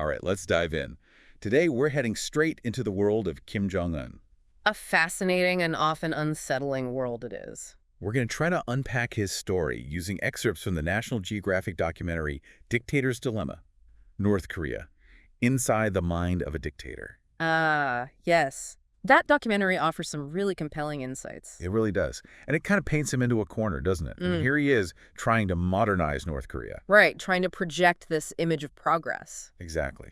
All right, let's dive in. Today, we're heading straight into the world of Kim Jong-un. A fascinating and often unsettling world it is. We're going to try to unpack his story using excerpts from the National Geographic documentary Dictator's Dilemma, North Korea, Inside the Mind of a Dictator. Ah, yes. That documentary offers some really compelling insights. It really does. And it kind of paints him into a corner, doesn't it? I mean, Mm. here he is trying to modernize North Korea. Right, trying to project this image of progress. Exactly.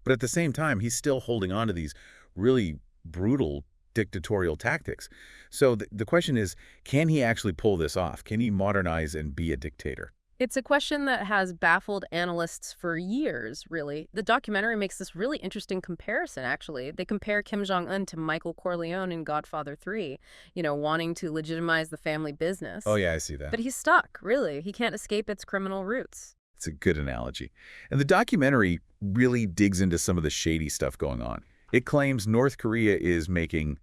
But at the same time, he's still holding on to these really brutal dictatorial tactics. So the question is, can he actually pull this off? Can he modernize and be a dictator? It's a question that has baffled analysts for years, really. The documentary makes this really interesting comparison, actually. They compare Kim Jong-un to Michael Corleone in Godfather 3, wanting to legitimize the family business. Oh, yeah, I see that. But he's stuck, really. He can't escape its criminal roots. It's a good analogy. And the documentary really digs into some of the shady stuff going on. It claims North Korea is making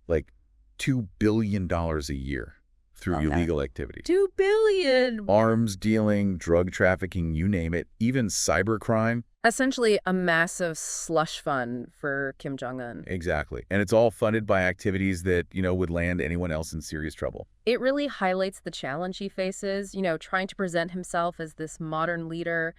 like $2 billion a year through Okay. illegal activity. $2 billion! Arms dealing, drug trafficking, you name it, even cybercrime. Essentially a massive slush fund for Kim Jong-un. Exactly. And it's all funded by activities that, would land anyone else in serious trouble. It really highlights the challenge he faces, trying to present himself as this modern leader,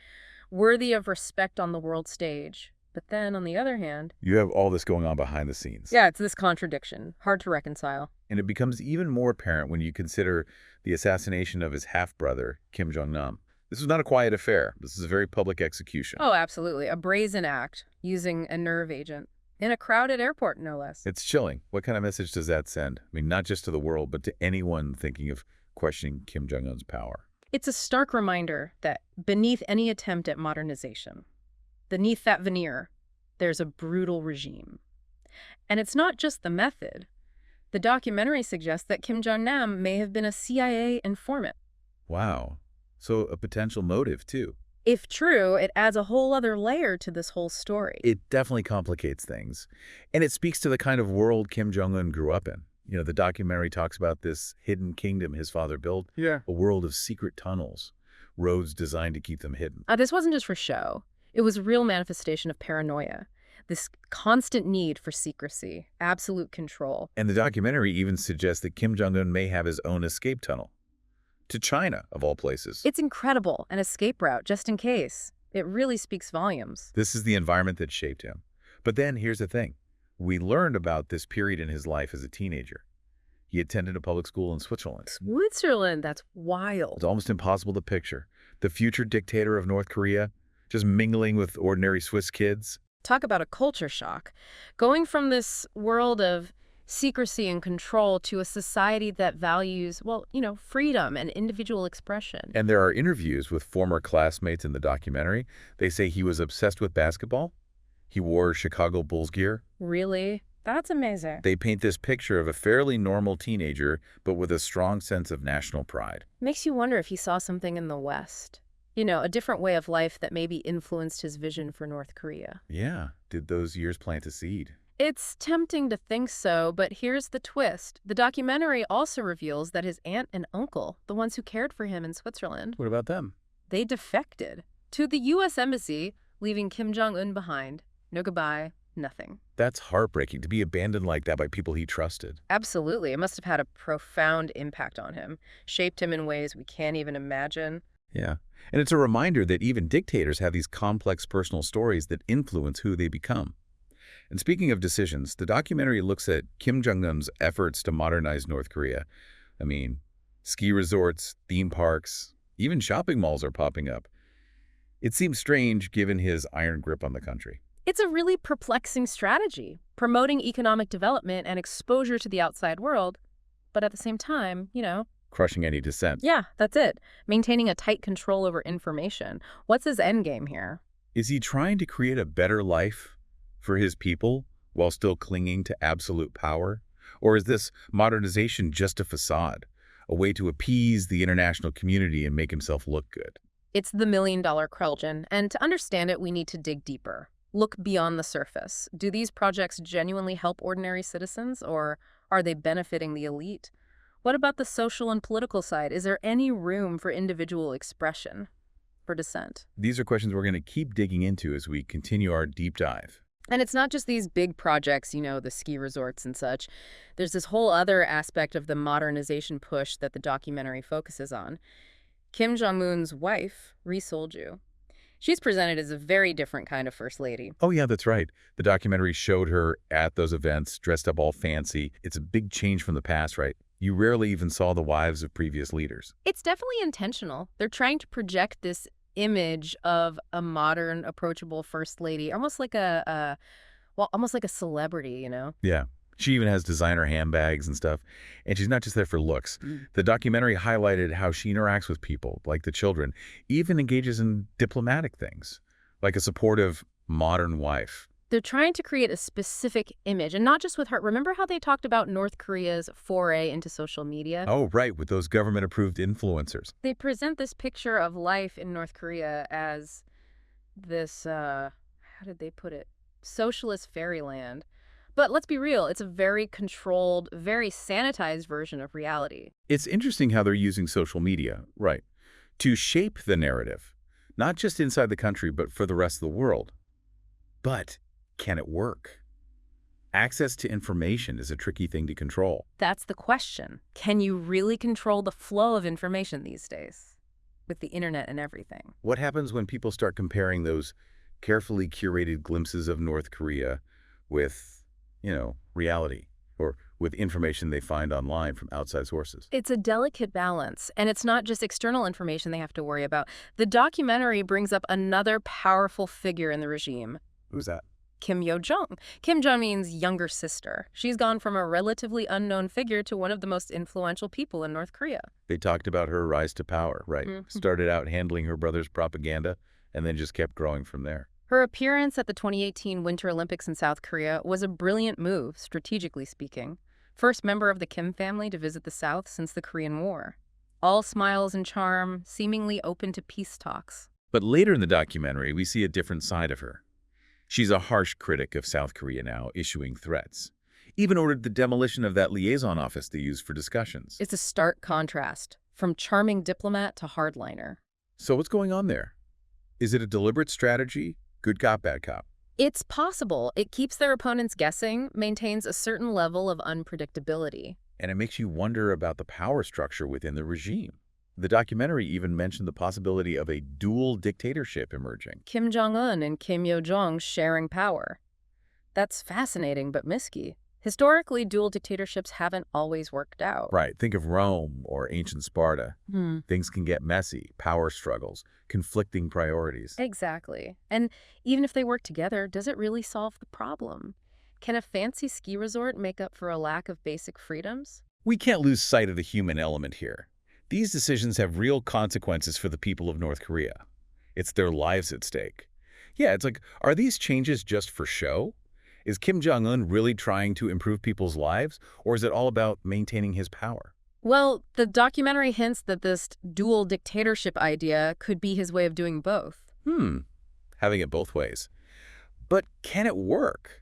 worthy of respect on the world stage. But then, on the other hand, You have all this going on behind the scenes. yeah, it's this contradiction. Hard to reconcile. And it becomes even more apparent when you consider the assassination of his half-brother, Kim Jong-nam. This was not a quiet affair. This is a very public execution. Oh, absolutely. A brazen act, using a nerve agent. In a crowded airport, no less. It's chilling. What kind of message does that send? I mean, not just to the world, but to anyone thinking of questioning Kim Jong-un's power. It's a stark reminder that beneath any attempt at modernization, beneath that veneer, there's a brutal regime. And it's not just the method. The documentary suggests that Kim Jong-nam may have been a CIA informant. Wow. So a potential motive, too. If true, it adds a whole other layer to this whole story. It definitely complicates things. And it speaks to the kind of world Kim Jong-un grew up in. The documentary talks about this hidden kingdom his father built. Yeah. A world of secret tunnels, roads designed to keep them hidden. This wasn't just for show. It was a real manifestation of paranoia. This constant need for secrecy, absolute control. And the documentary even suggests that Kim Jong-un may have his own escape tunnel. To China, of all places. It's incredible, an escape route, just in case. It really speaks volumes. This is the environment that shaped him. But then here's the thing. We learned about this period in his life as a teenager. He attended a public school in Switzerland. Switzerland, that's wild. It's almost impossible to picture. The future dictator of North Korea, just mingling with ordinary Swiss kids. Talk about a culture shock. Going from this world of secrecy and control to a society that values, freedom and individual expression. And there are interviews with former classmates in the documentary. They say he was obsessed with basketball. He wore Chicago Bulls gear. Really? That's amazing. They paint this picture of a fairly normal teenager, but with a strong sense of national pride. Makes you wonder if he saw something in the West. A different way of life that maybe influenced his vision for North Korea. Yeah. Did those years plant a seed? It's tempting to think so, but here's the twist. The documentary also reveals that his aunt and uncle, the ones who cared for him in Switzerland, What about them? they defected to the U.S. Embassy, leaving Kim Jong-un behind. No goodbye, nothing. That's heartbreaking, to be abandoned like that by people he trusted. Absolutely. It must have had a profound impact on him, shaped him in ways we can't even imagine. Yeah. And it's a reminder that even dictators have these complex personal stories that influence who they become. And speaking of decisions, the documentary looks at Kim Jong-un's efforts to modernize North Korea. I mean, ski resorts, theme parks, even shopping malls are popping up. It seems strange given his iron grip on the country. It's a really perplexing strategy, promoting economic development and exposure to the outside world, but at the same time, Crushing any dissent. yeah, that's it. Maintaining a tight control over information. What's his end game here? Is he trying to create a better life for his people while still clinging to absolute power? Or is this modernization just a facade, a way to appease the international community and make himself look good? It's the million-dollar question, and to understand it, we need to dig deeper. Look beyond the surface. Do these projects genuinely help ordinary citizens, or are they benefiting the elite? What about the social and political side? Is there any room for individual expression? for dissent. These are questions we're going to keep digging into as we continue our deep dive. And it's not just these big projects, the ski resorts and such. There's this whole other aspect of the modernization push that the documentary focuses on. Kim Jong-un's wife, Ri Sol-ju, she's presented as a very different kind of first lady. Oh, yeah, that's right. The documentary showed her at those events, dressed up all fancy. It's a big change from the past, right? You rarely even saw the wives of previous leaders. It's definitely intentional. They're trying to project this image of a modern, approachable first lady, almost like almost like a celebrity. Yeah. She even has designer handbags and stuff. And she's not just there for looks. The documentary highlighted how she interacts with people, like the children, even engages in diplomatic things, like a supportive, modern wife. They're trying to create a specific image, and not just with her. Remember how they talked about North Korea's foray into social media? Oh, right, with those government-approved influencers. They present this picture of life in North Korea as this, how did they put it? Socialist fairyland. But let's be real, it's a very controlled, very sanitized version of reality. It's interesting how they're using social media, right, to shape the narrative, not just inside the country, but for the rest of the world. But can it work? Access to information is a tricky thing to control. That's the question. Can you really control the flow of information these days with the internet and everything? What happens when people start comparing those carefully curated glimpses of North Korea with, reality, or with information they find online from outside sources? It's a delicate balance, and it's not just external information they have to worry about. The documentary brings up another powerful figure in the regime. Who's that? Kim Yo-jong. Kim Jong-un's younger sister. She's gone from a relatively unknown figure to one of the most influential people in North Korea. They talked about her rise to power, right? Started out handling her brother's propaganda and then just kept growing from there. Her appearance at the 2018 Winter Olympics in South Korea was a brilliant move, strategically speaking. First member of the Kim family to visit the South since the Korean War. All smiles and charm, seemingly open to peace talks. But later in the documentary, we see a different side of her. She's a harsh critic of South Korea now, issuing threats. Even ordered the demolition of that liaison office they use for discussions. It's a stark contrast, from charming diplomat to hardliner. So what's going on there? Is it a deliberate strategy? Good cop, bad cop? It's possible. It keeps their opponents guessing, maintains a certain level of unpredictability. And it makes you wonder about the power structure within the regime. The documentary even mentioned the possibility of a dual dictatorship emerging. Kim Jong-un and Kim Yo-jong sharing power. That's fascinating but risky. Historically, dual dictatorships haven't always worked out. Right. Think of Rome or ancient Sparta. Things can get messy, power struggles, conflicting priorities. Exactly. And even if they work together, does it really solve the problem? Can a fancy ski resort make up for a lack of basic freedoms? We can't lose sight of the human element here. These decisions have real consequences for the people of North Korea. It's their lives at stake. Yeah, it's like, are these changes just for show? Is Kim Jong-un really trying to improve people's lives, or is it all about maintaining his power? Well, the documentary hints that this dual dictatorship idea could be his way of doing both. Having it both ways. But can it work?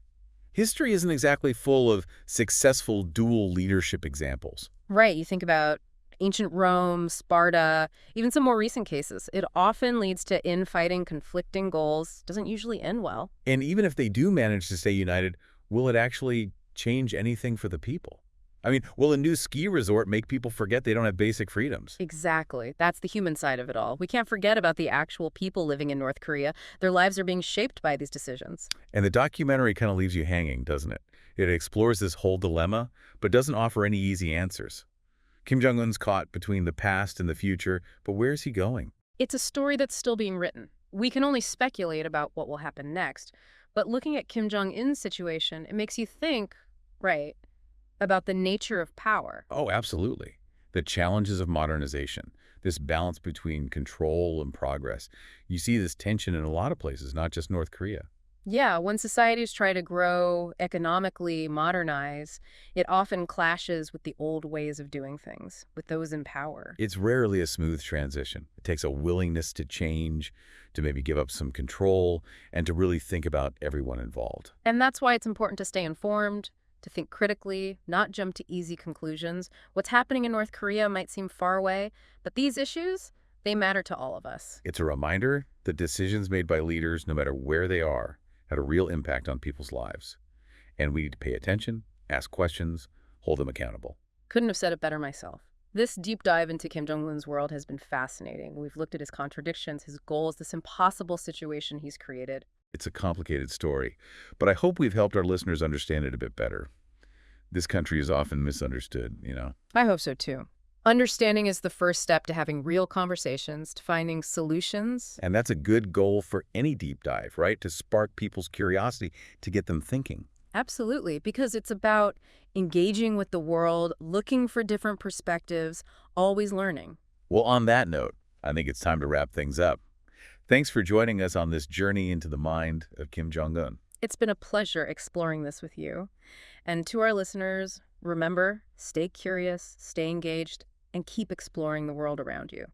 History isn't exactly full of successful dual leadership examples. Right, you think about ancient Rome, Sparta, even some more recent cases. It often leads to infighting, conflicting goals. Doesn't usually end well. And even if they do manage to stay united, will it actually change anything for the people? I mean, will a new ski resort make people forget they don't have basic freedoms? Exactly. That's the human side of it all. We can't forget about the actual people living in North Korea. Their lives are being shaped by these decisions. And the documentary kind of leaves you hanging, doesn't it? It explores this whole dilemma, but doesn't offer any easy answers. Kim Jong-un's caught between the past and the future, but where's he going? It's a story that's still being written. We can only speculate about what will happen next. But looking at Kim Jong-un's situation, it makes you think, right, about the nature of power. Oh, absolutely. The challenges of modernization, this balance between control and progress. You see this tension in a lot of places, not just North Korea. Yeah, when societies try to grow, economically modernize, it often clashes with the old ways of doing things, with those in power. It's rarely a smooth transition. It takes a willingness to change, to maybe give up some control, and to really think about everyone involved. And that's why it's important to stay informed, to think critically, not jump to easy conclusions. What's happening in North Korea might seem far away, but these issues, They matter to all of us. It's a reminder that decisions made by leaders, no matter where they are, had a real impact on people's lives. And we need to pay attention, ask questions, hold them accountable. Couldn't have said it better myself. This deep dive into Kim Jong-un's world has been fascinating. We've looked at his contradictions, his goals, this impossible situation he's created. It's a complicated story, but I hope we've helped our listeners understand it a bit better. This country is often misunderstood. I hope so, too. Understanding is the first step to having real conversations, to finding solutions. And that's a good goal for any deep dive, right? To spark people's curiosity, to get them thinking. Absolutely, because it's about engaging with the world, looking for different perspectives, always learning. Well, on that note, I think it's time to wrap things up. Thanks for joining us on this journey into the mind of Kim Jong-un. It's been a pleasure exploring this with you. And to our listeners, remember, stay curious, stay engaged, and keep exploring the world around you.